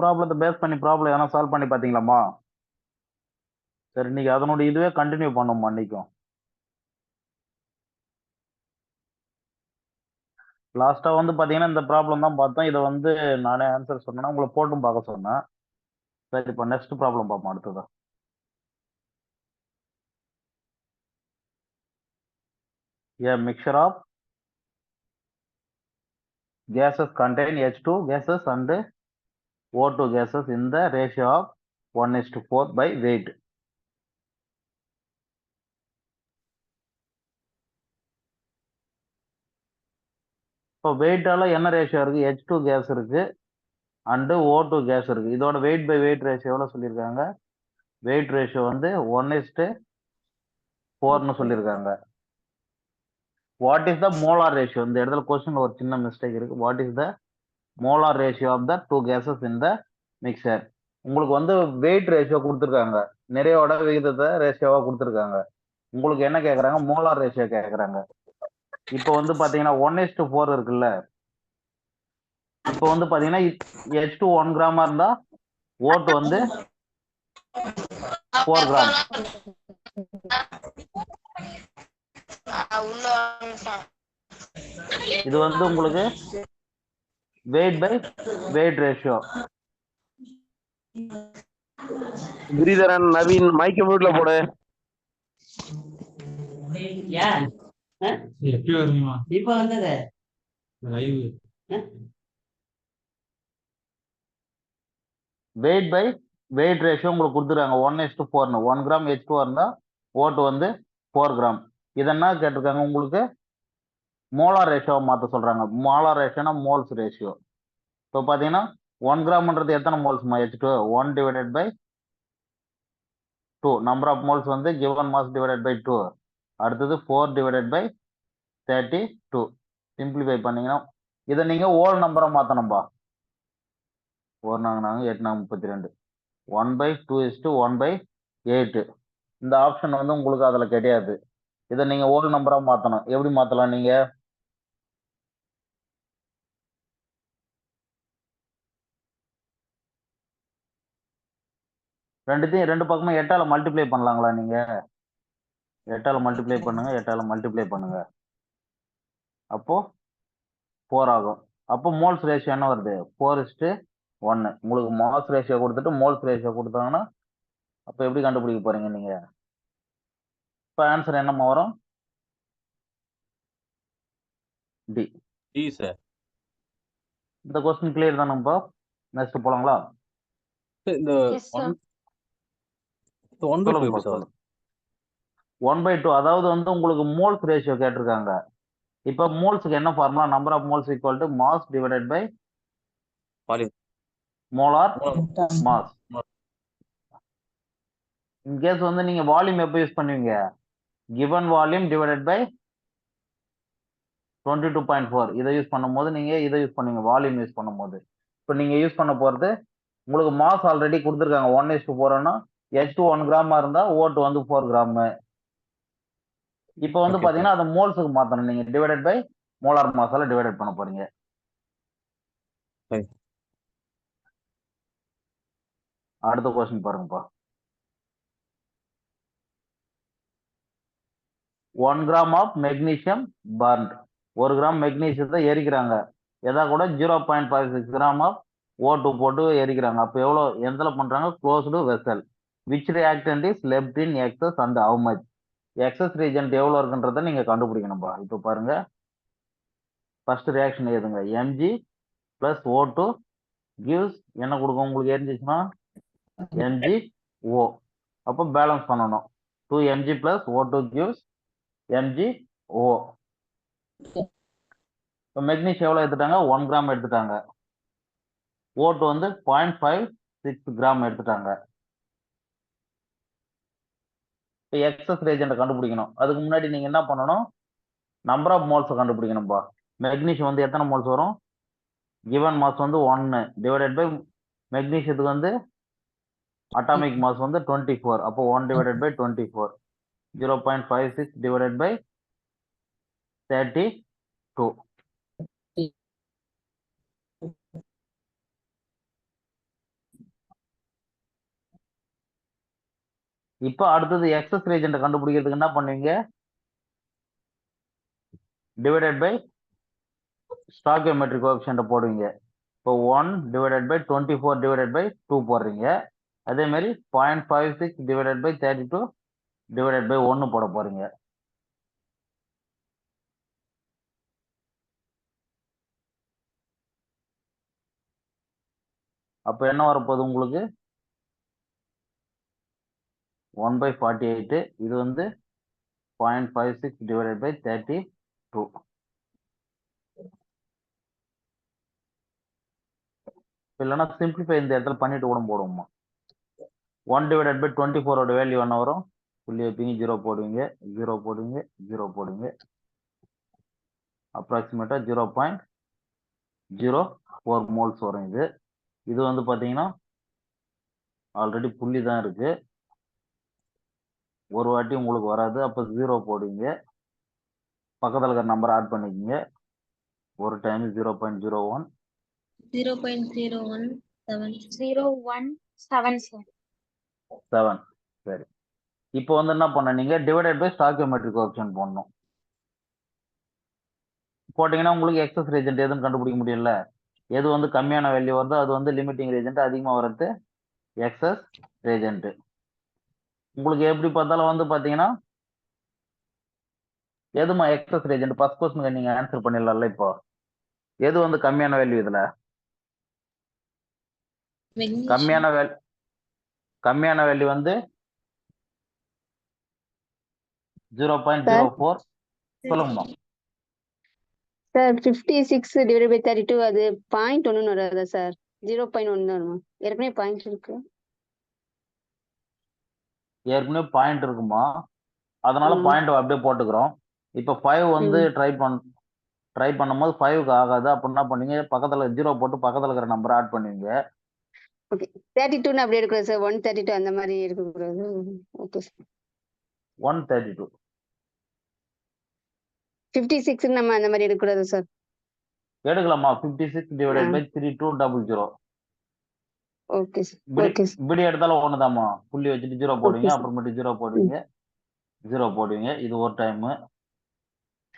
ப்ராப்ளத்தை பேஸ் பண்ணி ப்ராப்ளம் எதனா சால்வ் பண்ணி பார்த்தீங்களாம்மா? சரி, இன்னைக்கு அதனுடைய இதுவே கண்டினியூ பண்ணும்மா. இன்னைக்கும் லாஸ்டா வந்து பாத்தீங்கன்னா இந்த ப்ராப்ளம் தான் பார்த்தோம். இதை வந்து நானே ஆன்சர் சொன்னேன்னா உங்களை போட்டும் பார்க்க சொன்னேன். சரி, இப்போ நெக்ஸ்ட் ப்ராப்ளம் பார்ப்போம் அடுத்தது. A mixture of gases contain H2 gases and O2 gases in the ratio of 1:4 by weight. இப்போ வெயிட்டால என்ன ரேஷியோ இருக்கு? H2 கேஸ் இருக்கு அண்ட் O2 கேஸ் இருக்கு. இதோட வெயிட் பை வெயிட் ரேஷியோ எவ்வளோ சொல்லியிருக்காங்க? வெயிட் ரேஷியோ வந்து 1:4ன்னு சொல்லியிருக்காங்க. What is the molar ratio? இந்த இடத்துல கொஸ்டின் ஒரு சின்ன மிஸ்டேக் இருக்கு. What is the molar ratio of the two gases in the mixture? உங்களுக்கு வந்து வெயிட் ரேஷியோ கொடுத்துருக்காங்க, நிறையோட விகிதத்தை ரேஷியோவா கொடுத்துருக்காங்க. உங்களுக்கு என்ன கேட்குறாங்க? மோலார் ரேஷியோ கேட்குறாங்க. இப்போ வந்து பார்த்தீங்கன்னா 1:4 இருக்குல்ல. இப்போ வந்து பார்த்தீங்கன்னா H2 1 கிராமா இருந்தா O2 வந்து 4 கிராம். இது வந்து உங்களுக்கு weight by weight ratio. Giridharan, Naveen மைக்க மியூட்ல போடு. இப்ப வந்தது வெயிட் பை வெயிட் ரேஷியோ உங்களுக்கு கொடுத்துருக்காங்க 1:4ன்னு. 1 கிராம் H2 இருந்தா O2 வந்து 4 கிராம். இது என்ன கேட்டிருக்காங்க? உங்களுக்கு மோலார் ரேஷியோ மாற்ற சொல்றாங்க. மோலார் ரேஷியோனா மோல்ஸ் ரேஷியோ. இப்போ பார்த்தீங்கன்னா 1 கிராம்ன்றது எத்தனை மோல்ஸ்மா? H2 1 divided by 2. Number of moles வந்து கிவன் மாஸ் டிவைடட் பை 2. அடுத்தது 4 டிவைடட் பை 32. சிம்பிளிஃபை பண்ணீங்கன்னா இதை நீங்க ஓல் நம்பரை மாற்றணும்பா. 4 நாங்க 8 32. 1/2:1/8. இந்த ஆப்ஷன் வந்து உங்களுக்கு அதில் கிடையாது. இதை நீங்க ஓல் நம்பரா மாற்றணும். எப்படி மாற்றலாம்? நீங்க ரெண்டுத்தையும் ரெண்டு பக்கமும் 8ஆல மல்டிப்ளை பண்ணலாங்களா? நீங்க 8ஆல மல்டிப்ளை பண்ணுங்க, 8ஆல மல்டிப்ளை பண்ணுங்க. அப்போ 4 ஆகும். அப்போ மோல்ஸ் ரேஷியோ என்ன வருது? 4:1. உங்களுக்கு மாஸ் ரேஷியோ கொடுத்துட்டு மோல்ஸ் ரேஷியோ கொடுத்தாங்கன்னா அப்போ எப்படி கண்டுபிடிக்க போறீங்க நீங்க? இப்போ ஆன்சர் என்னமா வரும்? டி. D sir. இந்த கொஸ்டின் கிளியர் தானேப்பா? நெக்ஸ்ட் போலாங்களா? இந்த 1/2 எப்படி சார்? 1/2. அதாவது வந்து உங்களுக்கு மோல்ஸ் ரேஷியோ கேட்டிருக்காங்க. இப்போ மோல்ஸுக்கு என்ன formula? Number of moles equal to mass divided by volume. Molar mass. In case வந்து நீங்க வால்யூம் எப்போ யூஸ் பண்ணுவீங்க? Given volume divided by 22.4. இதை யூஸ் பண்ணும்போது நீங்க இதை யூஸ் பண்ணுவீங்க வால்யூம் யூஸ் பண்ணும்போது. இப்போ நீங்க யூஸ் பண்ண போறது உங்களுக்கு மாஸ் ஆல்ரெடி கொடுத்துருக்காங்க 1:4ன்னா H2 1 கிராமா இருந்தா O2 வந்து 4 கிராம். இப்போ வந்து பாத்தீங்கன்னா அதை மோல்ஸுக்கு மாத்தணும். நீங்க டிவைடட் பை மோலார் மாஸால டிவைடட் பண்ண போறீங்க. அடுத்த கொஸ்டின் பாருங்கப்பா. 1 gram of magnesium burnt. 1 gram மெக்னீசியத்தை எரிக்கிறாங்க. எதா கூட 0.56 கிராம் ஆஃப் O2 போட்டு எரிக்கிறாங்க. அப்போ எவ்வளோ எந்தல பண்றாங்க? Closed vessel. Which reactant is left in excess and how much? Excess reagent எவ்வளோ இருக்குன்றதை நீங்க கண்டுபிடிக்கணும்பா. இப்போ பாருங்க, ஃபர்ஸ்ட் ரியாக்ஷன் எதுங்க? Mg plus O2 gives என்ன கொடுக்கும்? உங்களுக்கு எரிஞ்சிச்சுன்னா MgO. அப்போ பேலன்ஸ் பண்ணணும். 2Mg plus O2 gives MgO. இப்போ மெக்னீஷியம் எவ்வளோ எடுத்துட்டாங்க? 1 கிராம் எடுத்துட்டாங்க. O2 வந்து 0.56 கிராம் எடுத்துட்டாங்க. இப்போ எக்ஸஸ் ரேஜென்ட்டை கண்டுபிடிக்கணும். அதுக்கு முன்னாடி நீங்க என்ன பண்ணணும்? நம்பர் ஆஃப் மோல்ஸை கண்டுபிடிக்கணும்பா. மெக்னீஷியம் வந்து எத்தனை மோல்ஸ் வரும்? கிவன் மாஸ் வந்து 1 டிவைடட் பை மெக்னீஷியத்துக்கு வந்து அட்டாமிக் மாஸ் வந்து 24. அப்போ 1 டிவைடட் பை 24. 0.56 divided by 32. இப்போ அடுத்தது எக்ஸஸ் ரீஜென்ட் கண்டுபிடிக்கிறதுக்கு என்ன பண்ணுவீங்க? டிவைடட் பை ஸ்டாக்கியோமெட்ரிக் கோஎஃபிஷியன்ட் போடுவீங்க. இப்போ 1 டிவைடட் பை 24 டிவைடட் பை 2 போடுறீங்க. அதே மாதிரி 0.56 டிவைடட் பை 32 டிவைடட் பை 1 போட போறீங்க. அப்போ என்ன வரப்போகுது உங்களுக்கு? 1/48. இது வந்து 0.56 டிவைடட் பை 32. இல்லைன்னா சிம்பிளிஃபை இந்த இடத்துல பண்ணிட்டு கூட போடுவோமா? 1 டிவைடட் பை 24 வேல்யூ என்ன வரும்? புள்ளி வைப்பீங்க, 0 போடுவீங்க, 0 போடுவீங்க, 0 போடுவீங்க. அப்ராக்சிமேட்டா 0.04 மோல்ஸ் வரும். இது வந்து பாத்தீங்கன்னா ஆல்ரெடி புள்ளி தான் இருக்கு, ஒரு வாட்டி உங்களுக்கு வராது. அப்போ 0 போடுவீங்க, பக்கத்தில் இருக்கிற நம்பர் ஆட் பண்ணிக்கிங்க. ஒரு டைம் 0.01 7. சரி, இப்போ வந்து என்ன பண்ண, நீங்க டிவைடட் பை ஸ்டாக்கியோமெட்ரிக் கோஎஃபிஷியன்ட் போடணும். போட்டீங்கன்னா உங்களுக்கு எக்ஸஸ் ரீஜென்ட் எதுன்னு கண்டுபிடிக்க முடியல. எது வந்து கம்மியான வேல்யூ வருதோ அது வந்து லிமிட்டிங் ரீஜென்ட், அதிகமாக வர்றது எக்ஸஸ் ரீஜென்ட். உங்களுக்கு எப்படி பார்த்தாலும் வந்து பாத்தீங்கன்னா எதுமா எக்ஸஸ் ரீஜென்ட்? ஃபர்ஸ்ட் கொஸ்டினுக்கு நீங்க ஆன்சர் பண்ணிடலாம்ல. இப்போ எது வந்து கம்மியான வேல்யூ? இதுல கம்மியான வேல்யூ வந்து 0.04. சொல்லுங்கம்மா. சார் 56 டிவைட் பை 32 அது 0.1 வராதா சார்? 0.1 தான் வருமா? ஏற்கனவே பாயிண்ட் இருக்கு. ஏற்கனவே பாயிண்ட் இருக்குமா, அதனால பாயிண்ட் அப்படியே போட்டுக்கிறோம். இப்போ 5 வந்து ட்ரை பண்ணும்போது 5க்கு ஆகாது. அப்ப என்ன பண்ணீங்க, பக்கத்துல 0 போட்டு பக்கத்துல இருக்கிற நம்பர் ஆட் பண்ணுவீங்க. ஓகே, 32 அப்படியே எடுக்கக்கூடாது சார், 132 அந்த மாதிரி எடுக்கக்கூடாது. Okay sir. 132 56 நம்ம அந்த மாதிரி எடுக்கக்கூடாது சார். எடுக்கலாமா? 56 divided by 3200. Okay sir. Okay sir. இப்படி எடுத்தாலும் ஒண்ணுதாம்மா. புள்ளி வச்சுட்டு 0 போடுவீங்க, அப்புறமேட்டு 0 போடுவீங்க, 0 போடுவீங்க. இது ஒரு டைம்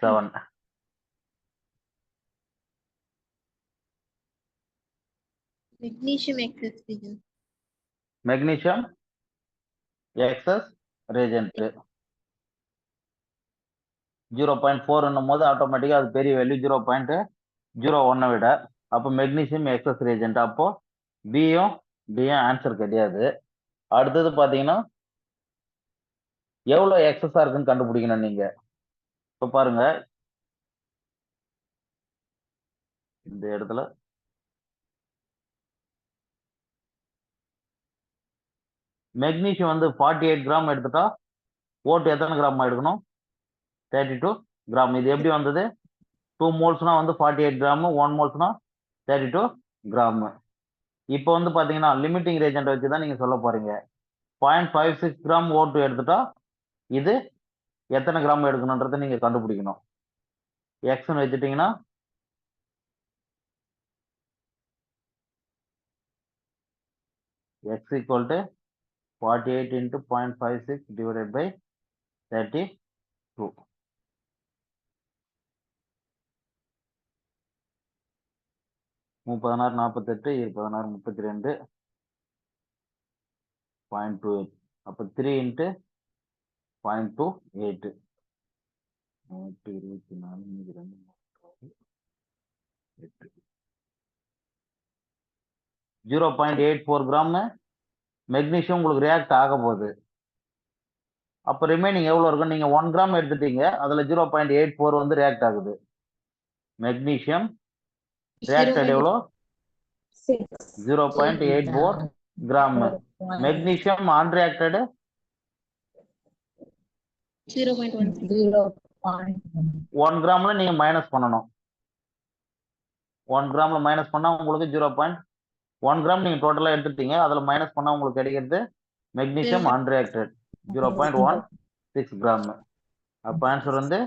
7. மெக்னீசியம் எக்ஸஸ் ரீஜென்ட் 0.4 போது ஆட்டோமேட்டிக்கா அது பெரிய வேல்யூ, 0.01 விட. அப்போ மெக்னீசியம் எக்ஸஸ் ரீஜென்ட். அப்போ பியும் டியும் ஆன்சர் கிடையாது. அடுத்தது பாத்தீங்கன்னா எவ்வளவு எக்ஸஸா இருக்குன்னு கண்டுபிடிக்கணும் நீங்க. இப்ப பாருங்க, இந்த இடத்துல மெக்னீசியம் வந்து 48 கிராம் எடுத்துட்டா ஓட்டு எத்தனை கிராம் எடுக்கணும்? 32 கிராம். இது எப்படி வந்தது? 2 மோல்ஸ்னா வந்து 48 கிராம், 1 மோல்ஸ்னா 32 கிராம். இப்போ வந்து பாத்தீங்கன்னா லிமிட்டிங் ரீஜென்ட் வச்சு தான் நீங்க சொல்ல போறீங்க. 0.56 கிராம் ஓட்டு எடுத்துட்டா இது எத்தனை கிராம் எடுக்கணும்ன்றதை நீங்க கண்டுபிடிக்கணும். எக்ஸ்ன்னு வச்சுட்டீங்கன்னா x equal to 48 into 0.56 divided by 32. முப்பது 48 16 32 0.28. அப்போ 3 into 0.28. 0.84 கிராம் மெக்னீசியம் உங்களுக்கு ரியாக்ட் ஆக போகுது. அப்போ ரிமைனிங் எவ்வளவு இருக்கும்? நீங்க 1 கிராம் எடுத்துட்டீங்க, அதுல 0.84 வந்து ரியாக்ட் ஆகுது. மெக்னீசியம் ரியாக்டட் எவ்வளோ? 0.84 கிராம். மெக்னீசியம் அன்ரியாக்டட் 1 கிராம்ல நீங்க மைனஸ் பண்ணணும். 1 கிராம்ல மைனஸ் பண்ணா உங்களுக்கு 0.1 கிராம் நீங்க டோட்டலா எடுத்துட்டீங்க, அதுல மைனஸ் பண்ணா உங்களுக்கு கிடைக்கிறது மெக்னீசியம் அன்ரியாக்டட் 0.16 கிராம். அப்ப ஆன்சர் வந்து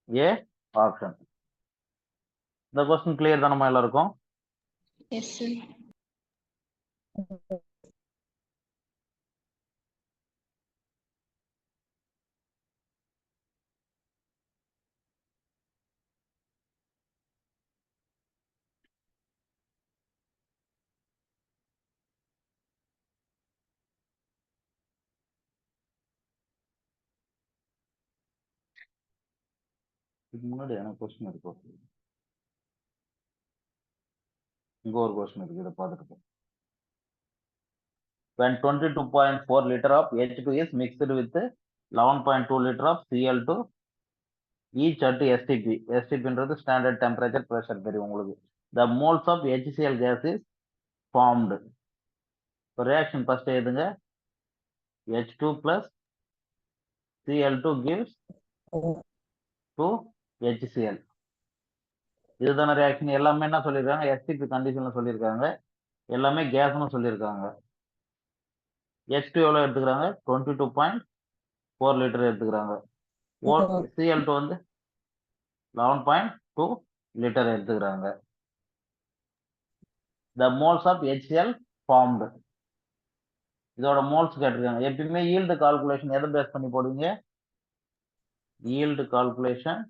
ஏ ஆப்ஷன். இந்த क्वेश्चन கிளியர் தானமா எல்லாருக்கும்? Yes sir. இதுக்கு முன்னாடி எனக்கு கொஸ்டின் இருக்கு. இங்க ஒரு கொஸ்டின் இருக்கு, இதை பார்த்துட்டு. When 22.4 liter of H2 is mixed with 11.2 liter of Cl2 each at STP. STP standard temperature pressure தெரியும் உங்களுக்கு. The moles of HCl gas is formed. So reaction first எழுதுங்க. H2 plus Cl2 gives 2 HCl. இதுதான reaction. எல்லாமே என்ன சொல்லியிருக்காங்க, STP கண்டிஷன்ல சொல்லியிருக்காங்க, எல்லாமே கேஸ்னு சொல்லியிருக்காங்க. H2 எவ்வளவு எடுத்துக்கிறாங்க, 22.4 லிட்டர் எடுத்துக்கிறாங்க. Cl2 வந்து 11.2 லிட்டர் எடுத்துக்கிறாங்க. The moles of HCl formed. இதோட மோல்ஸ் கேட்டிருக்காங்க. எப்பயுமே ஈல்டு கால்குலேஷன் எதை பேஸ் பண்ணி போடுவீங்க, yield calculation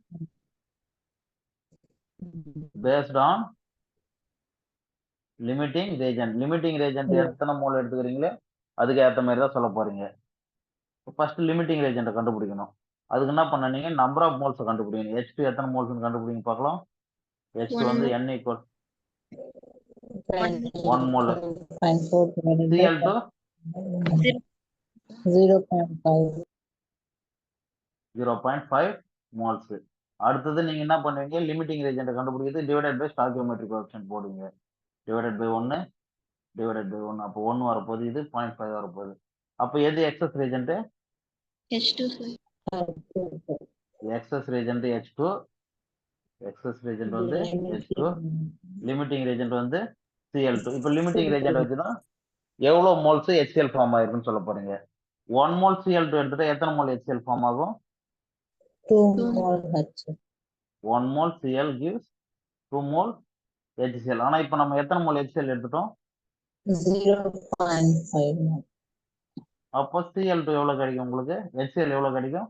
based on limiting reagent. limiting reagent எத்தனை மோல் எடுத்துக்கிறீங்களோ அதுக்கு ஏற்ற மாதிரி தான் சொல்ல போறீங்க. ஃபர்ஸ்ட் லிமிட்டிங் reagent கண்டுபிடிக்கணும். அதுக்கு என்ன பண்ணீங்க, நம்பர் ஆஃப் மோல்ஸ் கண்டுபிடிக்கணும். H2 எத்தனை மோல்ஸ் கண்டுபிடிங்க பார்க்கலாம். H2 வந்து N equal 1 mole. Cl2 0.5 moles. அடுத்தது நீங்க என்ன பண்ணுவீங்க, லிமிட்டிங் reagent கண்டுபிடிக்கிறது டிவைடட் பை ஸ்டாய்கியோமெட்ரிக் கோஎஃபிஷியன்ட் போடுவீங்க. Divided by 1 divided by 1. அப்போ 1 வரப்போகுது, இது 0.5 வரப்போகுது. அப்போ எது excess reagent, excess reagent H2, excess reagent வந்து H2, லிமிட்டிங் reagent வந்து Cl2. இப்போ லிமிட்டிங் reagent வச்சுதான் எவ்வளவு மோல்ஸ் HCl ஃபார்ம் ஆயிருக்குன்னு சொல்ல போறீங்க. 1 மோல் Cl2 எடுத்துட்டா எத்தனை மோல் HCl ஃபார்ம் ஆகும், 1 mole Cl gives 2 mole HCl. ஆனா இப்போ நம்ம எத்தனை மோல் HCl எடுத்துட்டோம், 0.5. அப்போ Cl2 எவ்வளவு கிடைக்கும் உங்களுக்கு, HCl எவ்வளவு கிடைக்கும்,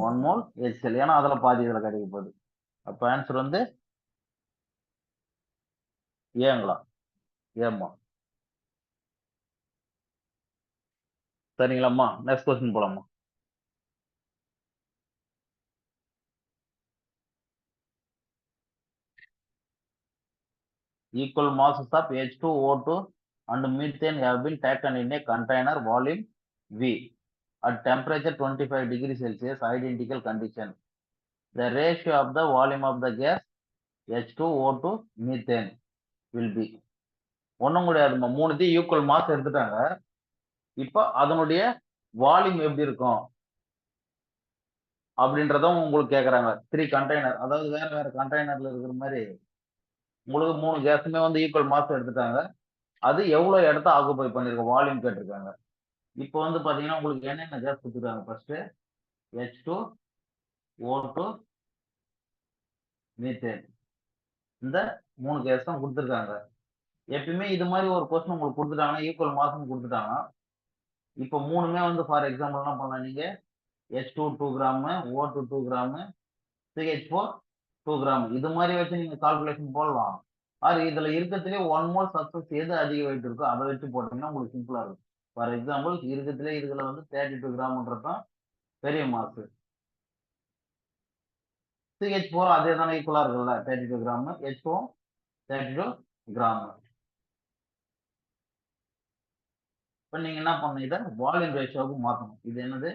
1 mole HCl. ஏன்னா அதுல பாதி இதுல கிடைக்க போகுது. அப்ப ஆன்சர் வந்து ஏங்களா, ஏமா. சரிங்களாம்மா, நெக்ஸ்ட் கொஸ்டின் போலாமா. Equal masses of H2O2 and methane have been taken in a container volume V at temperature 25 degrees Celsius, identical condition. The ratio of the volume of the gas H2O2 methane will be. ஒன்றும் கிடையாதுமா, மூணுத்தையும் equal mass எடுத்துட்டாங்க. இப்போ அதனுடைய volume எப்படி இருக்கும் அப்படின்றதும் உங்களுக்கு கேட்குறாங்க. 3 கண்டெய்னர், அதாவது வேற வேற கண்டெய்னர்ல இருக்கிற மாதிரி உங்களுக்கு 3 கேஸுமே வந்து ஈக்குவல் மாஸ் எடுத்துட்டாங்க. அது எவ்வளவு இடத்த ஆக்குபை பண்ணிருக்க வால்யூம் கேட்டிருக்காங்க. இப்போ வந்து பாத்தீங்கன்னா உங்களுக்கு என்னென்ன கேஸ் கொடுத்துருக்காங்க, ஃபர்ஸ்ட் H2O2 மீத்தேன், இந்த 3 கேஸ் தான் கொடுத்துருக்காங்க. எப்பயுமே இது மாதிரி ஒரு கொஸ்டின் உங்களுக்கு கொடுத்துட்டாங்கன்னா ஈக்குவல் மாசம் கொடுத்துட்டாங்கன்னா, இப்போ மூணுமே வந்து ஃபார் எக்ஸாம்பிள் என்ன பண்ணலாம், நீங்க H2 2 gram, O2 2 gram, CH4 2 gram, இது மாதிரி வச்சு நீங்க கால்குலேஷன் போடலாம். அது இதுல இருக்கிறதுலே 1 மோல் சப்ஸ்டன்ஸ் எது அதிக வெயிட் இருக்கோ அதை வச்சு போட்டீங்கன்னா உங்களுக்கு சிம்பிளா இருக்கும். ஃபார் எக்ஸாம்பிள் இருக்கிறதுலே இதுல வந்து 32 கிராம்ன்றதான் பெரிய மாசு. CH4 அதே தானே ஈக்குவலா இருக்குல்ல, 32 கிராம், H2 32 கிராம். இப்போ நீங்க என்ன பண்ண, இதை வால்யூம் ரேஷியோவுக்கு மாற்றணும். இது என்னது,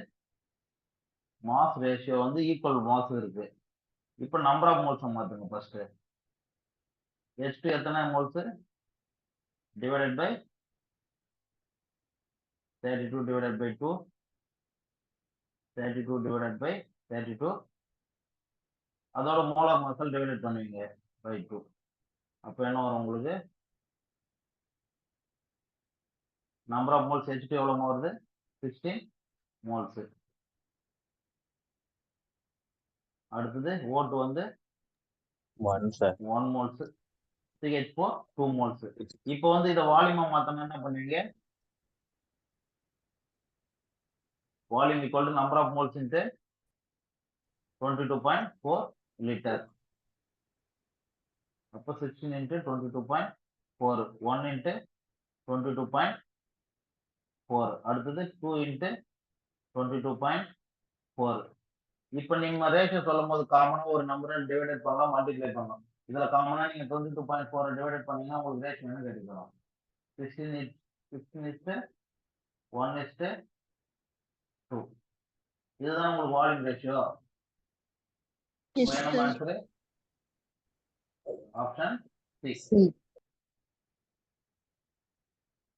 மாஸ் ரேஷியோ வந்து ஈக்குவல் மாஸ் இருக்கு. இப்போ நம்பர் ஆஃப் மோல்ஸ் மாத்துங்க. ஃபர்ஸ்ட் H2 எத்தனை moles, divided by 32 divided by 2, 32 divided by 32, அதோட மோலார் மாஸ் டிவைடட் பண்ணுவீங்க பை 2. அப்போ என்ன வரும் உங்களுக்கு, நம்பர் ஆஃப் மோல்ஸ் H2 எவ்வளவு வருது, 16 மோல்ஸ். அடுத்தது O2 வந்து 1 மோல்ஸ், CH4 2 மோல்ஸ். இப்போ வந்து இதை வால்யூமா மாத்தணும், என்ன பண்ணுவீங்க, volume equal to number of moles into 22.4 litre. அப்போ 16 இன்ட்டு 22.4, 1 இன்ட்டு 22.4, அடுத்தது 2 இன்ட்டு 22.4, இப்போ நீங்க ரேஷியோ சொல்லும் போது காமனா ஒரு நம்பரை டிவைடட் பண்ணலாம், மல்டிப்ளை பண்ணலாம். இதுல காமனா நீங்க 22.4 டிவைடட் பண்ணீங்கன்னா உங்களுக்கு ரேஷியோ என்ன கிடைக்கும்? 16:1:2. இதுதான் உங்களுக்கு வால்யூம் ரேஷியோ. என்ன ஆன்சர்? Option C.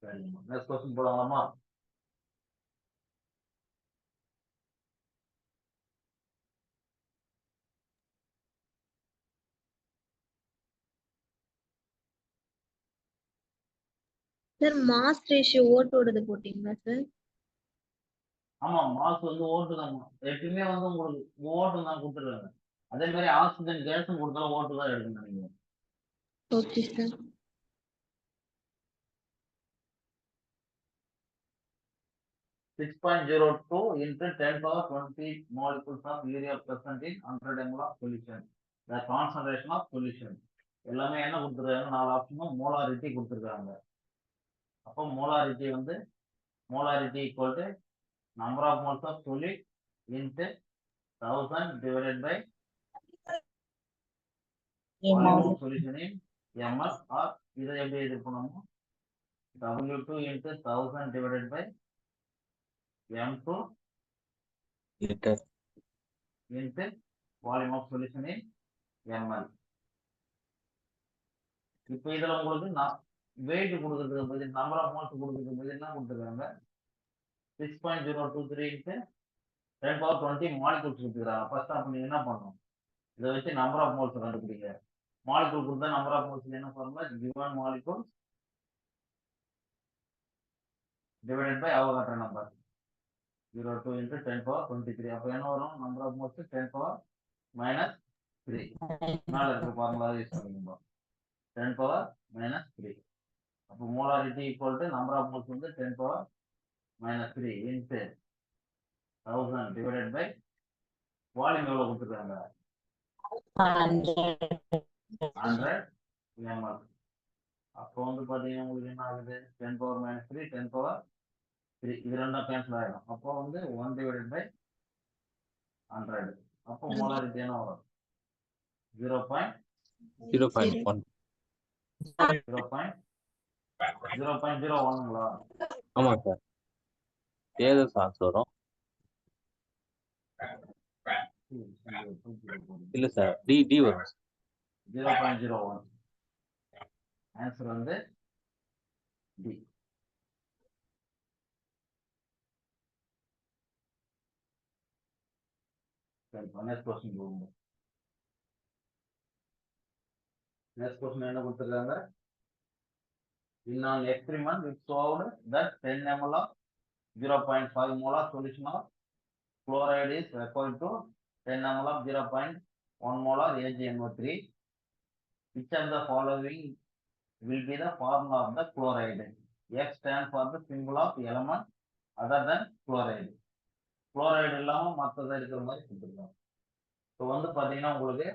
சரிம்மா, நெக்ஸ்ட் क्वेश्चन போலாமா? சார் மாஸ் ரேஷியோ ஓட்டோடது போட்டீங்களா சார்? ஆமா, மாஸ் வந்து ஓட்டு தான். எப்பயுமே வந்து உங்களுக்கு ஓட்டு தான் கொடுத்துருக்காங்க. அதே மாதிரி ஆக்சிஜன் கேஸும் கொடுத்தாலும் ஓட்டு தான் எடுக்கணும் நீங்க. Okay sir. 6.02 into 10 power 20 molecules of urea present in 100 ml of solution. The concentration of solution. எல்லாமே என்ன கொடுத்துருக்காங்க? 4 ஆப்ஷனும் மோலாரிட்டி கொடுத்துருக்காங்க. அப்போ மோலாரிட்டி வந்து molarity equal to number of moles of solid into 1000 divided by volume of solution in ml, or இதை எப்படி இது பண்ணணும்? W2 into 1000 divided by M2 liter. into volume of solution in ml. இப்போ இதுல உங்களுக்கு வெயிட் கொடுக்கறதுக்கு பதில் நம்பர் ஆஃப் மோல்ஸ் கொடுக்கறதுக்கு பதில் என்ன கொடுத்துருக்காங்க? 6.023 into 10 power 20 மாலிகூல்ஸ் கொடுத்துருக்காங்க. ஃபர்ஸ்ட் அப்ப நீங்க என்ன பண்ணணும்? இதை வச்சு நம்பர் ஆஃப் மோல்ஸ் கண்டுபிடிங்க. மாலிகூல் கொடுத்தா நம்பர் ஆஃப் மோல்ஸ் என்ன formula? Given molecules divided by Avogadro number. 02 into 10 power 23. அப்போ என்ன வரும்? Number of moles 10 power minus 3. மேல இருக்க ஃபார்முலா யூஸ் பண்ணிக்கணும். 10 power minus 3. அப்போ molarity equal to number of moles வந்து 10 power minus 3 into 1000 divided by volume எவ்வளவு கொடுத்துருக்காங்க? 100 ml. அப்போ வந்து பாத்தீங்கன்னா உங்களுக்கு என்ன ஆகுது? 10 power minus 3 10 power 3 இது ரெண்டும் கேன்சல் ஆயிடும். அப்போ வந்து 1 divided by 100. அப்போ மோலாரிட்டி என்ன வரும்? 0.1. 0.01ங்களா? ஆமா சார், ஏதோ சான்ஸ் வரும். இல்ல சார், டி டி வரும். 0.01. ஆன்சர் வந்து டி. நெக்ஸ்ட் क्वेश्चन போகுங்க. நெக்ஸ்ட் क्वेश्चन என்ன கொடுத்திருக்காங்க? In an experiment it showed that 10 ml of 0.5 molar solution of chloride is equal to 10 ml of 0.1 molar AgNO3. Which of the following will be the formula of the chloride? X stands for the symbol of element other than chloride. Chloride இல்லாம மத்தத இருக்கிற மாதிரி கொடுத்துருக்காங்க. இப்போ வந்து பாத்தீங்கன்னா உங்களுக்கு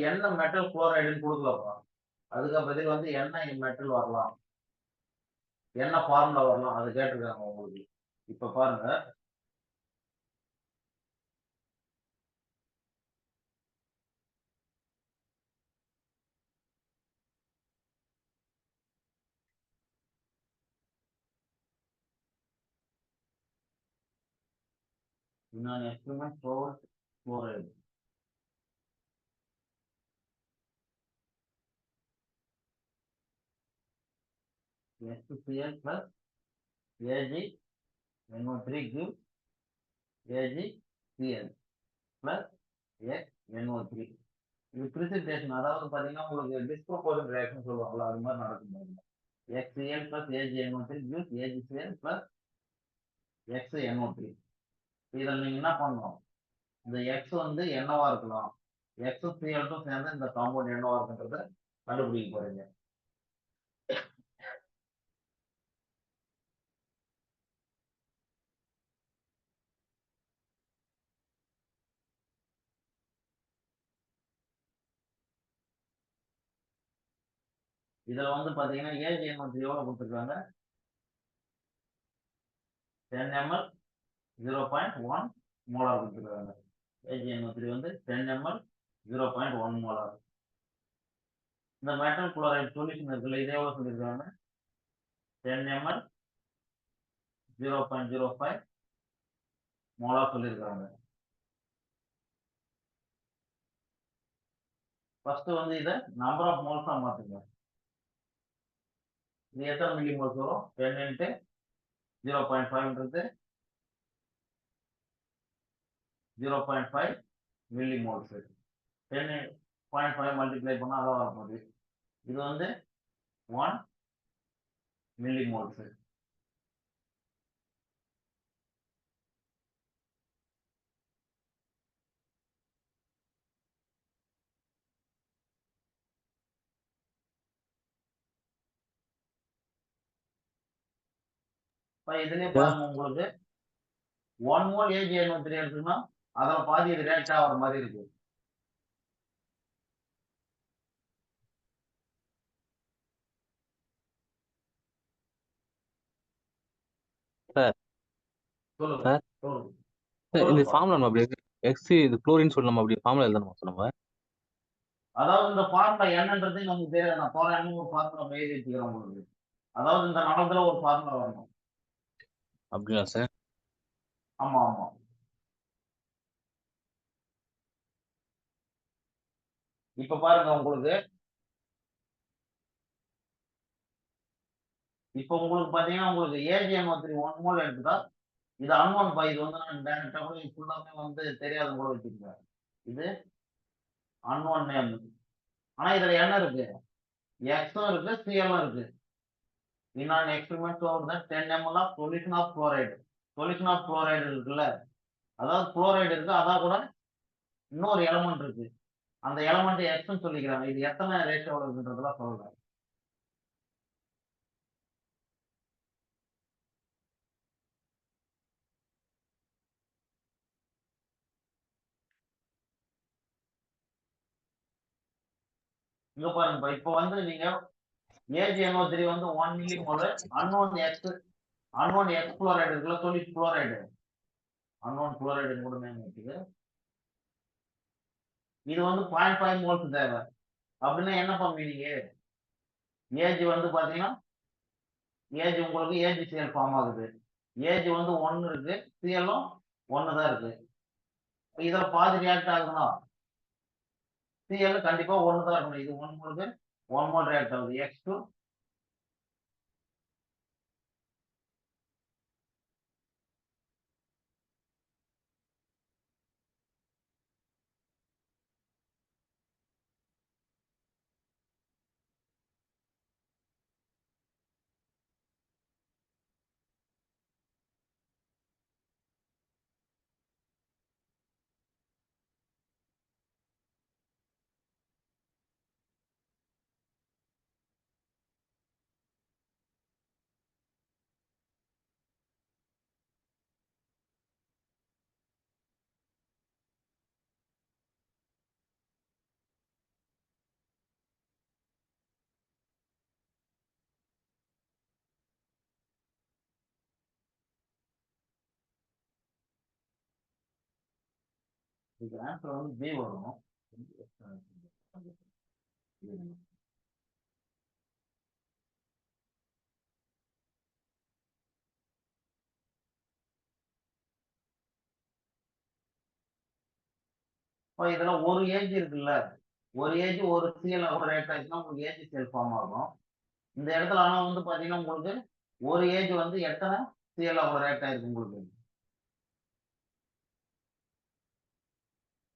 என்ன metal குளோரைடுன்னு கொடுக்கலப்பா. அதுக்கு பதில் வந்து என்ன மெட்டல் வரலாம், என்ன ஃபார்முலா வரலாம் அது கேட்டிருக்காங்க உங்களுக்கு. இப்ப பாருங்க, நான் experiment four chloride HCl plus AgNO3 gives AgCl plus XNO3. இது precipitation, அதாவது பாத்தீங்கன்னா உங்களுக்கு டிஸ்ப்ரோபோர்ஷன் ரியாக்ஷன் சொல்லுவாங்களா, அது மாதிரி நடக்கும். HCl plus AgNO3 gives AgCl plus XNO3. இதில் நீங்க என்ன பண்ணணும்? இந்த X வந்து என்னவா இருக்கலாம், XCl சேர்ந்து இந்த காம்பவுண்ட் என்னவா இருக்குன்றத கண்டுபிடிக்க போறீங்க. இதுல வந்து பாத்தீங்கன்னா ஏஜிஎன் வந்து எவ்வளவு கொடுத்துருக்காங்க 10 ml 0.1 மோலார் கொடுத்துருக்காங்க. ஏஜிஎன் வந்து 10 ml 0.1 மோலார். இந்த மெட்டல் குளோரைடு சொல்யூஷன் இருக்குல்ல, இதே எவ்வளவு சொல்லியிருக்காங்க 10 ml 0.05 மோலார் சொல்லியிருக்காங்க. ஃபர்ஸ்ட் வந்து இதை நம்பர் ஆஃப் மோல்ஸா மாத்துங்க. இது எத்தனை மில்லி மோல்ஸ் வரும் 10 into 0.5ன்றது 0.5 மில்லி மோல்ஸ். 10.5 மல்டிப்ளை பண்ணா அதான் வரப்போகுது. இது வந்து 1 மில்லி மோல்ஸ். இதுலயே பாருங்க, உங்களுக்கு 1 மோல் AgNO3 இருக்குன்னா அதுல பாதி ரியாக்ட் ஆகிற மாதிரி இருக்கு. சார் சொல்லுங்க சார் சொல்லுங்க. சார் இந்த ஃபார்முலா நம்ம அப்படி எக்ஸ் இது குளோரின் சொல்லி நம்ம அப்படி ஃபார்முலா எழுதணுமா சார் நம்ம? அதாவது இந்த ஃபார்முலா என்னன்றதே நமக்கு தெரியாது. நான் போறேன்னு ஒரு ஃபார்முலா எழுதி வச்சுக்கிறேன் உங்களுக்கு. அதாவது இந்த நாளத்துல ஒரு ஃபார்முலா வரணும். அப்படியா சார்? ஆமா ஆமா. இப்ப பாருங்க, உங்களுக்கு பாத்தீங்கன்னா உங்களுக்கு AgNO3 1 மோல் எடுத்துட்டா இது அன்ஒன் பை. இது வந்து நான் டைரக்டா கூட ஃபுல்லாமே வந்து தெரியாத கூட வச்சுருக்கேன். இது அன்ஒன் நேம். ஆனா இதுல என்ன இருக்கு, எக்ஸும் இருக்கு சிஎல்லும் இருக்கு. In an experiment over that 10 ml of solution of chloride. Solution of chloride இருக்குல்ல, அதாவது குளோரைடு இருக்கு, அதான் கூட இன்னொரு எலமெண்ட் இருக்கு. அந்த எலமெண்ட் எக்ஸ்ன்னு சொல்லிக்கிறாங்க. இது எத்தனை ரேஷியோல இருக்குன்றதெல்லாம் சொல்லல. இங்க பாருங்க, இப்ப வந்து நீங்க AgNO3 வந்து 1 milli mole unknown X chloride இருக்குல்ல, சொல்லிட் குளோரைடு, அன்னோன் குளோரைடு கூட நேம் இருக்குது. இது வந்து 0.5 மோல்ஸ் தேவை. அப்படின்னா என்ன பண்ணுவீங்க, ஏஜ் வந்து பாத்தீங்கன்னா உங்களுக்கு AgCl ஃபார்ம் ஆகுது. ஏஜ் வந்து 1 இருக்கு, சிஎல்லும் 1 தான் இருக்கு. இதுல பாதி ரியாக்ட் ஆகுதுன்னா சிஎல் கண்டிப்பா 1 தான் இருக்கணும். இது 1 மோலுக்கு 1 மோல் ரியாக்ட் ஆகுது. X2 இதுக்கு ஆன்சர் வந்து B வரும். இதுல ஒரு ஏஜ் இருக்குல்ல, ஒரு ஏஜ் ஒரு சிஎல் ஒரு ரேட் ஆச்சுன்னா உங்களுக்கு AgCl ஃபார்ம் ஆகும். இந்த இடத்துல ஆனா வந்து பாத்தீங்கன்னா உங்களுக்கு ஒரு ஏஜ் வந்து எத்தனை சிஎல் ஒரு ரேட் ஆயிருக்கு உங்களுக்கு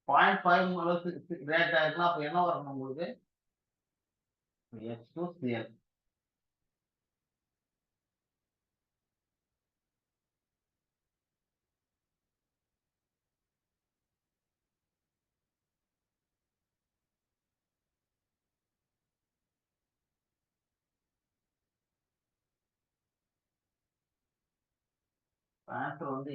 0.5 ரேட் ஆயிருக்குன்னா அப்ப என்ன வரணும் உங்களுக்கு H2Cl. ஆன்சர் வந்து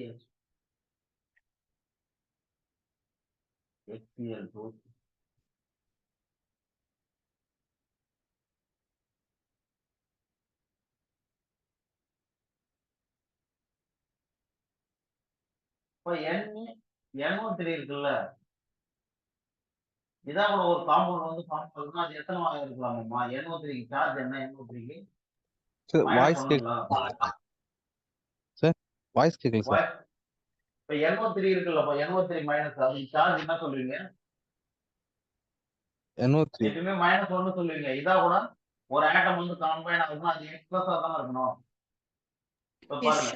HCl2. இப்போ NO3 இருக்குல்ல, இதான் கூட ஒரு காம்பவுண்ட் வந்து ஃபார்ம் ஆகுதுன்னா அது எத்தனை வாய் இருக்கலாமாம்மா? NO3 சார்ஜ் என்ன? NO3 சார் மைனஸ் வாய்ஸ் ஒண்ணுங்களா? சார் வாய்ஸ் கேட்கல சார். இப்போ NO3 இருக்குல்லப்பா, NO3 மைனஸ், அது சார்ஜ் என்ன சொல்லுவீங்க? NO3 எப்பயுமே -1 சொல்லுவீங்க. இதா கூட ஒரு ஆட்டம் வந்து கம்பைன் ஆகுதுன்னா அது X பிளஸ் தானே இருக்கணும். இப்போ பாருங்க,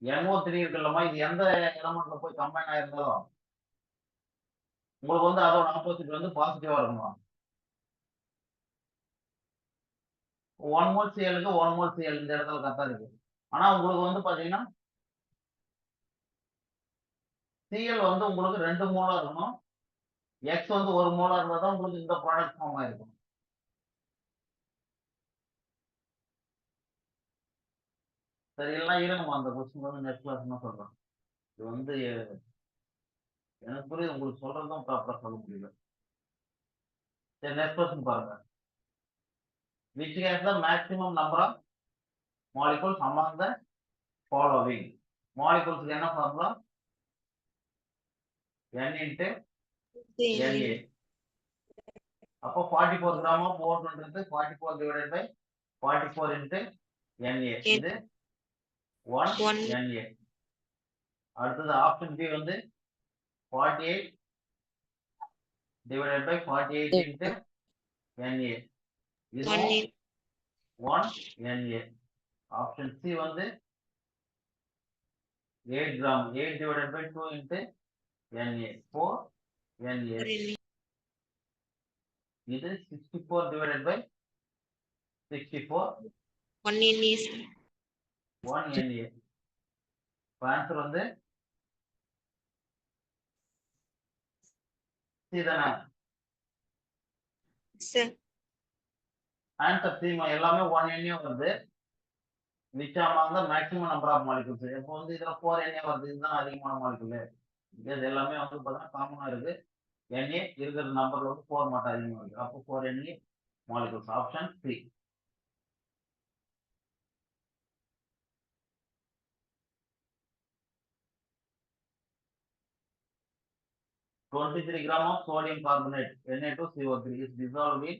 NO3 இருக்குல்லம்மா, இது எந்த எலமெண்ட்ல போய் கம்பைன் ஆயிருந்தாலும் உங்களுக்கு வந்து அதோட ஆப்போசிட் வந்து பாசிட்டிவா இருக்கணும். 1 மோல் Cl-க்கு 1 மோல் Cl இந்த இடத்துல கரெக்டா இருக்கு. ஆனா உங்களுக்கு வந்து பாத்தீங்கன்னா Cl வந்து உங்களுக்கு 2 மோலா இருக்கணும், X வந்து 1 மோலா இருந்தா தான் உங்களுக்கு இந்த ப்ராடக்ட் ஃபார்ம் ஆயிருக்கும். சரி, எல்லாம் இருங்கம்மா, அந்த கொஸ்டின் வந்து நெக்ஸ்ட் கிளாஸ் என்ன சொல்றேன். இது வந்து எனக்கு புரியுது, உங்களுக்கு சொல்றதும் ப்ராப்பரா சொல்ல முடியல. சரி, நெக்ஸ்ட் கொஸ்டின் பாருங்க. Which has the maximum number of molecules among the following? Molecules என்ன ஃபார்முலா? N into Na. அப்போ 44 gram of ஓட்டுன்றது 44 divided by 44 into Na. இது 1 Na. அடுத்தது ஆப்ஷன் பி வந்து 48 divided by 48 into Na. இது 1 Na. ஆப்ஷன் சி வந்து 8 gram, 8 divided by 2 into Na, 4 Na. இது 64 divided by 64, 1 Na. Answer வந்து C தானே? Answer C, எல்லாமே 1 Na வருது. which among the maximum number of molecules? இப்போ வந்து இதுல 4 Na வருது, இதுதான் அதிகமான மாலிகுல். இது எல்லாமே வந்து பார்த்தீங்கன்னா காமனா இருக்கு. Na இருக்கிற நம்பர்ல வந்து 4 மட்டும் அதிகமா இருக்கு. அப்போ 4 Na molecules. Option C. (23 grams of sodium carbonate Na2CO3 is dissolved in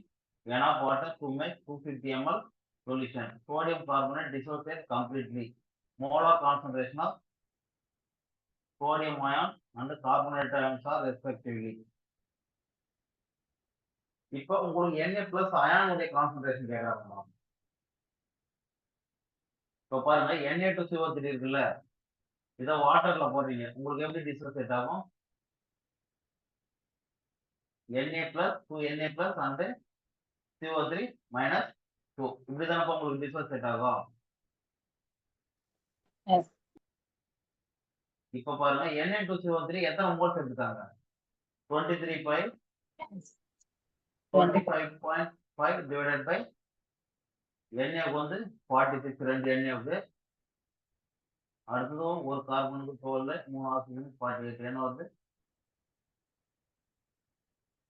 enough water to make 250 ml solution. Sodium carbonate dissociates completely. Molar concentration of sodium ion and carbonate ions are respectively. இப்போ உங்களுக்கு Na plus அயானுடைய concentration கேட்கறாங்க. இப்போ பாருங்க, Na2CO3 இருக்குல்ல, இதை வாட்டர்ல போடுறீங்க, உங்களுக்கு எப்படி டிசோசியேட் ஆகும்? Na plus 2Na plus and CO3 minus 2, இப்படிதானே உங்களுக்கு டிசோசியேட் ஆகும். இப்போ பாருங்க, Na2CO3 எத்தனை மோல்ஸ் எடுத்துட்டாங்க? 25.5 divided by Na வந்து 46, 2 Na. அடுத்ததும் ஒரு கார்பனுக்கு 12, 3 ஆக்சிஜன் 48, என்ன வருது?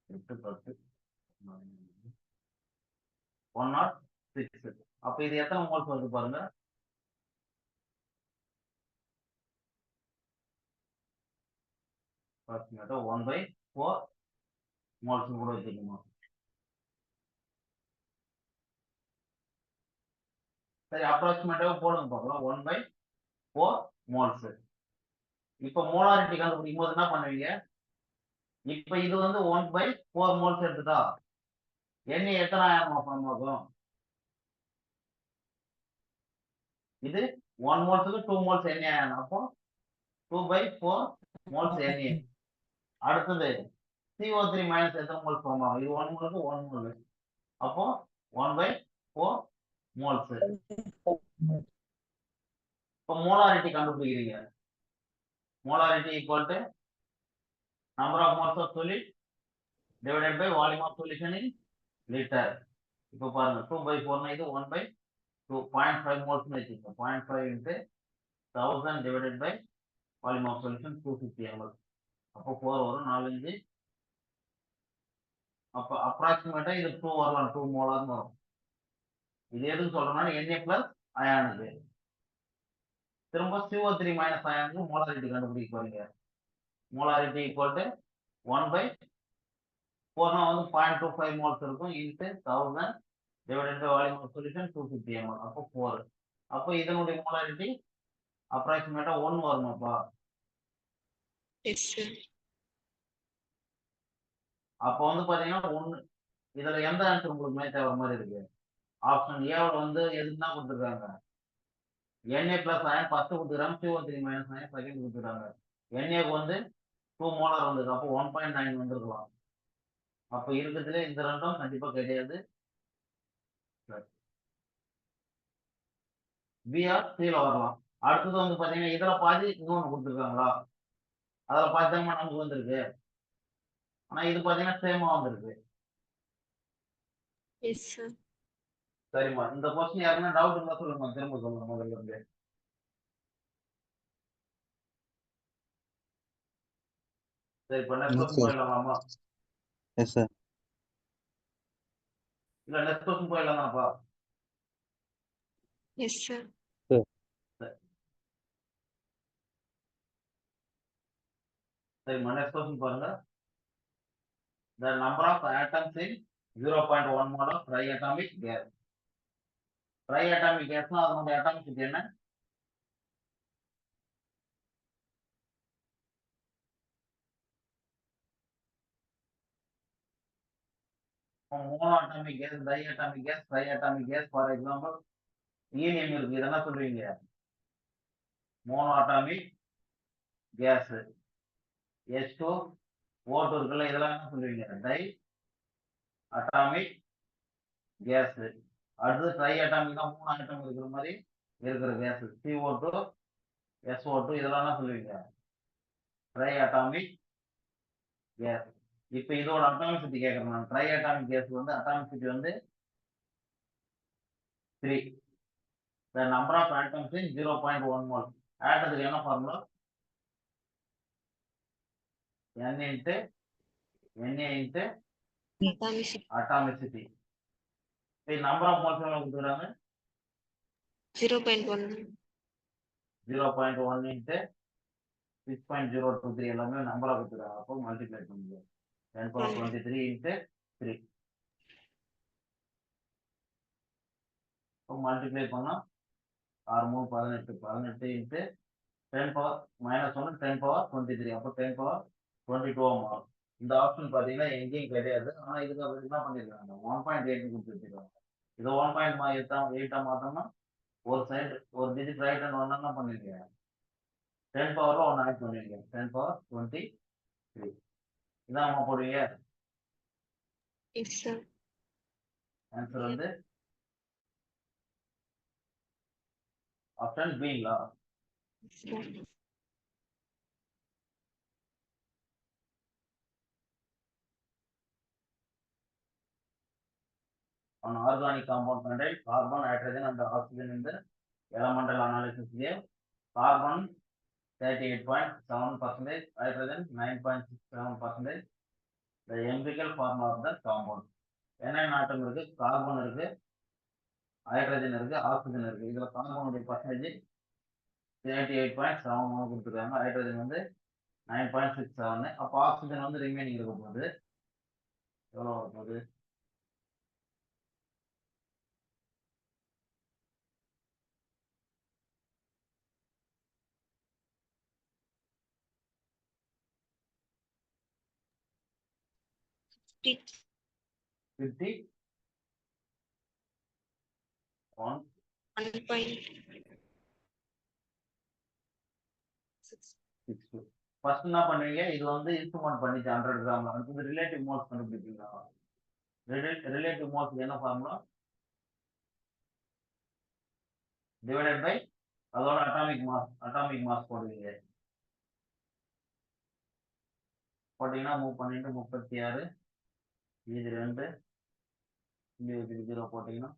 8, 10, 106. அப்ப இது எத்தனை மோல்ஸ் வருது பாருங்க? approximately 1/4 moles கூட வச்சுக்கணும். சரி, அப்ராக்சிமேட்டாக போடுங்க பார்க்கலாம். 1/4 moles. இப்போ மோலாரிட்டி கண்டுபிடிக்கும் போது என்ன பண்ணுவீங்க? இப்போ இது வந்து 1/4 moles எடுத்துட்டா Na எத்தனை ஆயிரம் ஃபார்ம் ஆகும்? இது 1 மோல்ஸுக்கு 2 மோல்ஸ் Na ஆயிரம். அப்போ 2/4 moles Na. அடுத்தது CO3 மைனஸ் எத்தனை மோல்ஸ் ஃபார்ம் ஆகும்? இது 1 மோலுக்கு 1 மோல். அப்போ 1/4 moles. இப்போ மோலாரிட்டி கண்டுபிடிக்கிறீங்க. Molarity equal to number of moles of solid divided by volume of solution in liter. இப்போ பாருங்க, 2/4 இது 1/2, 0.5 moles வச்சுக்கோங்க. 0.5 into 1000 divided by volume of solution 250 ml. அப்போ 4 வரும், 4 5. அப்போ அப்ராக்சிமேட்டா இது 2 வரலாம், 2 மோலார்னு வரும். இது எதுக்கு சொல்றேன்னா Na பிளஸ் அயானுக்கு. திரும்ப CO3 மைனஸ் அயானுக்கு மோலாரிட்டி கண்டுபிடிக்க போறீங்க. மோலாரிட்டி ஈக்குவல் டு 1/4 வந்து 0.25 மோல்ஸ் இருக்கும் into 1000 divided by volume of solution 250 ml. அப்போ 4. அப்போ இதனுடைய மோலாரிட்டி அப்ராக்சிமேட்டா 1 வருமாப்பா. Yes sir. அப்போ வந்து பாத்தீங்கன்னா 1. இதுல எந்த ஆன்சர் உங்களுக்கு மேட்ச் ஆகிற மாதிரி இருக்கு? ஆப்ஷன் ஏவில் வந்து எதுனா கொடுத்துருக்காங்க. Na பிளஸ் அயன் ஃபர்ஸ்ட் கொடுத்துருக்காங்க, CO3 மைனஸ் அயன் செகண்ட் கொடுத்துருக்காங்க. NAக்கு வந்து 2 மோலார் வந்திருக்கு, அப்போ 1.9 வந்திருக்கலாம். அப்போ இருக்கிறதுல இந்த ரெண்டும் கண்டிப்பா கிடையாது. பிஆர் சில வரலாம். அடுத்தது வந்து பாத்தீங்கன்னா இதுல பாதி இன்னொன்னு கொடுத்துருக்காங்களா, அதுல பாதி தான் நமக்கு வந்திருக்கு. ஆனா இது பாத்தீங்கன்னா சேமா வந்திருக்கு. S sir. சரிம்மா, இந்த கொஸ்டின் யாருன்னா டவுட் இருந்தா சொல்லுங்க, திரும்ப சொல்லுங்க முதல்ல இருந்து. சரி, இப்ப நெக்ஸ்ட் கொஸ்டின் போயிடலாமா? Yes sir. இல்ல நெக்ஸ்ட் கொஸ்டின் போயிடலாமாப்பா? Yes sir. சரிம்மா, நெக்ஸ்ட் கொஸ்டின் பாருங்க. The number of atoms in 0.1 mole of triatomic gas. Triatomic gasனா அதனுடைய atomicity என்ன? Monoatomic gas, diatomic gas, triatomic gas, for example, helium இருக்கு, இதெல்லாம் சொல்றீங்க. Monoatomic gas, H2, O2 இருக்குல்ல, இதெல்லாம் என்ன சொல்லுவீங்க? Diatomic gas. அடுத்து ட்ரைஅட்டாமிக்னா 3 ஆட்டம் இருக்கிற மாதிரி இருக்கிற கேஸ், CO2, SO2, இதெல்லாம் என்ன சொல்லுவீங்க? Triatomic gas. இப்ப இதோட அட்டாமிசிட்டி கேட்கறேன் நான். ட்ரைஅட்டாமிக் கேஸ் வந்து அட்டாமிசிட்டி வந்து 3. The number of atoms in 0.1 mole. ஆட்டத்துக்கு என்ன formula? N into Na into atomicity. Number of moles எவ்வளவு கொடுத்துருக்காங்க? 0.1. 0.1 into 6.023 எல்லாமே நம்பரா கொடுத்துருக்காங்க. அப்போ மல்டிப்ளை பண்ணுங்க. 10^23 into 3. இப்போ மல்டிப்ளை பண்ணா 6×3 18 into 10^-1 10^23. அப்போ 10^22 மாறும். இந்த ஆப்ஷன் பாத்தீங்கன்னா எங்கேயும் கிடையாது. ஆனா இதுக்கு அப்படி என்ன பண்ணிருக்காங்க, 1.8 கொடுத்துருக்காங்க. இதை 1.8 மாத்தோம்னா ஒரு சைடு ஒரு டிஜிட் ரைட் ஹேண்ட் ஒன்னு என்ன பண்ணிருக்கீங்க, 10^1 ஆட் பண்ணிருக்கீங்க, 10^23. இதான் நம்ம போடுவீங்க. Yes sir. ஆன்சர் வந்து option Pingala? An organic compound contains carbon, nitrogen and oxygen in the elemental analysis gave carbon 38.7%, hydrogen 9.67%. The empirical formula of the compound. என்னென்ன ஆட்டம் இருக்கு? கார்பன் இருக்கு, ஹைட்ரஜன் இருக்கு, ஆக்சிஜன் இருக்கு. இதுல கார்பனுடைய பர்சன்டேஜ் 38.7 கொடுத்துருக்காங்க, ஹைட்ரஜன் வந்து 9.67. அப்போ ஆக்சிஜன் வந்து ரிமைனிங் இருக்க போகுது. எவ்வளவு வர போகுது? Six. 51. 1.6. ஃபர்ஸ்ட் என்ன பண்ணுவீங்க, இது வந்து இன்ஸ்ட்ருமெண்ட் பண்ணிச்சு 100 கிராம்ல. அடுத்தது ரிலேட்டிவ் மோல்ஸ் கண்டுபிடிப்பீங்க. ரிலேட்டிவ் மோல்ஸ்க்கு என்ன ஃபார்முலா? டிவைடட் பை அதோட அட்டாமிக் மாஸ் போடுவீங்க. போட்டீங்கன்னா 36 இது 2 இங்கே 0 போட்டீங்கன்னா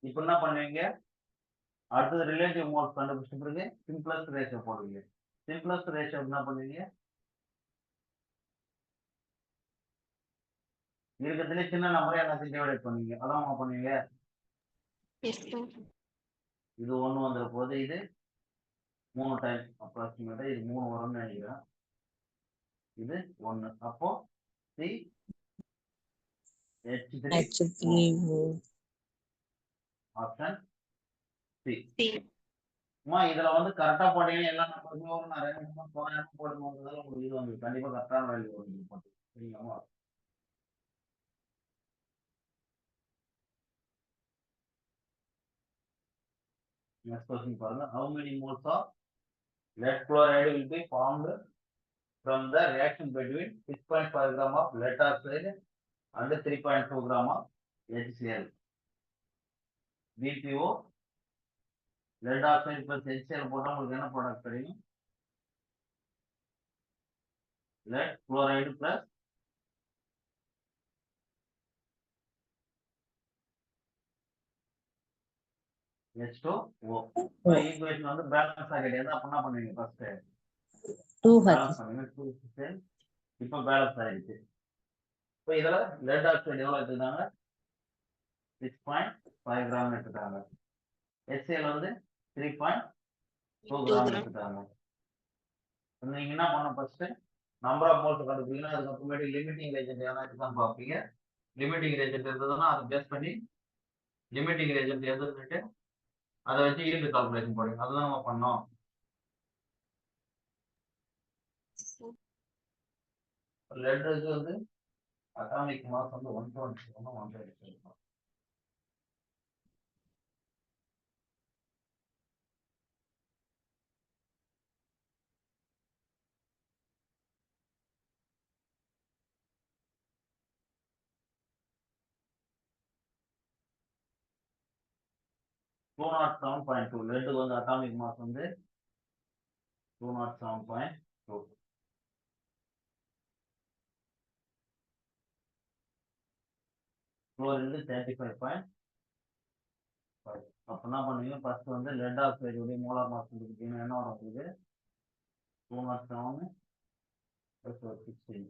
இப்போ என்ன பண்ணுவீங்க, அடுத்தது ரிலேட்டிவ் மோல்ஸ் கண்டுபிடிச்ச பிறகு சிம்பிளஸ்ட் ரேஷியோ போடுவீங்க. சிம்பிளஸ்ட் ரேஷியோ என்ன பண்ணுவீங்க? இருக்கிறதுல சின்ன நம்பரே எல்லாத்தையும் டிவைட் பண்ணுவீங்க. அதான் பண்ணுவீங்க. Yes sir. இது 1 வந்துற போது இது 3 டைம் அப்ராக்சிமேட்டா இது 3 வரும்னு நினைக்கிறேன். இது 1. அப்போ C H3 ஆப்ஷன் C. இதுல வந்து கரெக்டா போட்டீங்கன்னா எல்லா நம்பருமே வரும். நிறைய நம்பர் போடாம போடும்போது உங்களுக்கு இது வந்து கண்டிப்பா கரெக்டான வேல்யூ வரும். சரிங்களா? Next question பாருங்க. How many moles of lead chloride will be formed from the reaction between 6.5 gram of lead oxide and 3.2 gram of HCl? BPO lead oxide plus HCl போட்டா உங்களுக்கு என்ன ப்ராடக்ட் கிடைக்கும்? lead chloride plus H2O. Equation வந்து balance ஆகிடுது. என்ன பண்ணா பண்ணுவீங்க? First 2 balance பண்ணுங்க. 2 இப்போ பேலன்ஸ் ஆயிடுச்சு. இப்போ இதுல லெட் ஆக்சைடு எவ்வளவு எடுத்துட்டாங்க? 6.5 கிராம் எடுத்துட்டாங்க. HCl வந்து 3.2 கிராம் எடுத்துட்டாங்க. நீங்க என்ன பண்ண ஃபர்ஸ்ட் நம்பர் ஆஃப் மோல்ஸ் கண்டுபிடிக்கணும். அதுக்கப்புறமேட்டு லிமிட்டிங் ஏஜென்ட் எதனா இருக்கான்னு பார்ப்பீங்க. லிமிட்டிங் ஏஜென்ட் இருந்ததுன்னா அதை பேஸ் பண்ணி லிமிட்டிங் ஏஜென்ட் எதுன்னுட்டு அதை வச்சு ஈல்டு கால்குலேஷன் போடுங்க. அதுதான் நம்ம பண்ணோம். லெட்ருக்கு வந்து அட்டாமிக் மாஸ் வந்து 120 207.2. லெட்டுக்கு வந்து அட்டாமிக் மாஸ் வந்து 207.2. குளோரின் 35.5. அப்ப என்ன பண்ணுவீங்க? ஃபர்ஸ்ட் வந்து லெட் ஆக்சைடு மோலார் மாஸ் கண்டுபிடிச்சீங்கன்னா என்ன வரும் உங்களுக்கு? 207 + 16.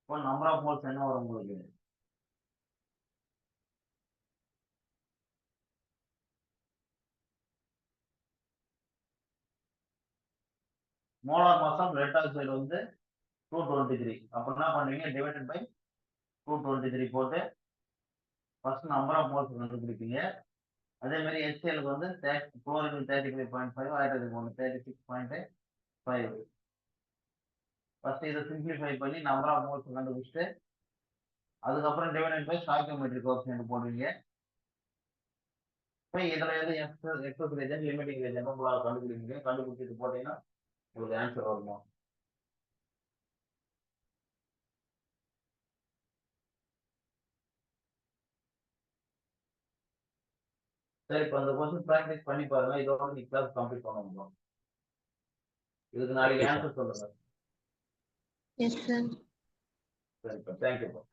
இப்போ நம்பர் ஆஃப் மோல்ஸ் என்ன வரும் உங்களுக்கு? Molar mass of lead oxide வந்து 223. அப்ப என்ன பண்ணுவீங்க? டிவைடட் பை 223 போட்டு ஃபர்ஸ்ட் நம்பர் ஆஃப் மோல்ஸ் கண்டுபிடிப்பீங்க. அதே மாதிரி HClக்கு வந்து குளோரின் 35.5, ஹைட்ரஜன் 36.5. ஃபர்ஸ்ட் இதை சிம்பிளிஃபை பண்ணி நம்பர் ஆஃப் மோல்ஸ் கண்டுபிடிச்சிட்டு அதுக்கப்புறம் டிவைடட் பை ஸ்டாய்கியோமெட்ரிக் கோஎஃபிஷியன்ட் போடுவீங்க. இப்போ இதுல எது எக்ஸஸ் ரீஜன் லிமிட்டிங் ரீஜன் உங்களால் கண்டுபிடிப்பீங்க. கண்டுபிடிச்சிட்டு போட்டீங்கன்னா உங்களுக்கு ஆன்சர் வருமா? சரி, இப்போ அந்த கொஸ்டின் ப்ராக்டிஸ் பண்ணி பாருங்க. இதோட நீ கிளாஸ் கம்ப்ளீட் பண்ண முடியும். இதுக்கு நாளைக்கு ஆன்சர் சொல்லுங்க. Yes sir. சரி, தேங்க்யூ.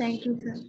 Thank you sir.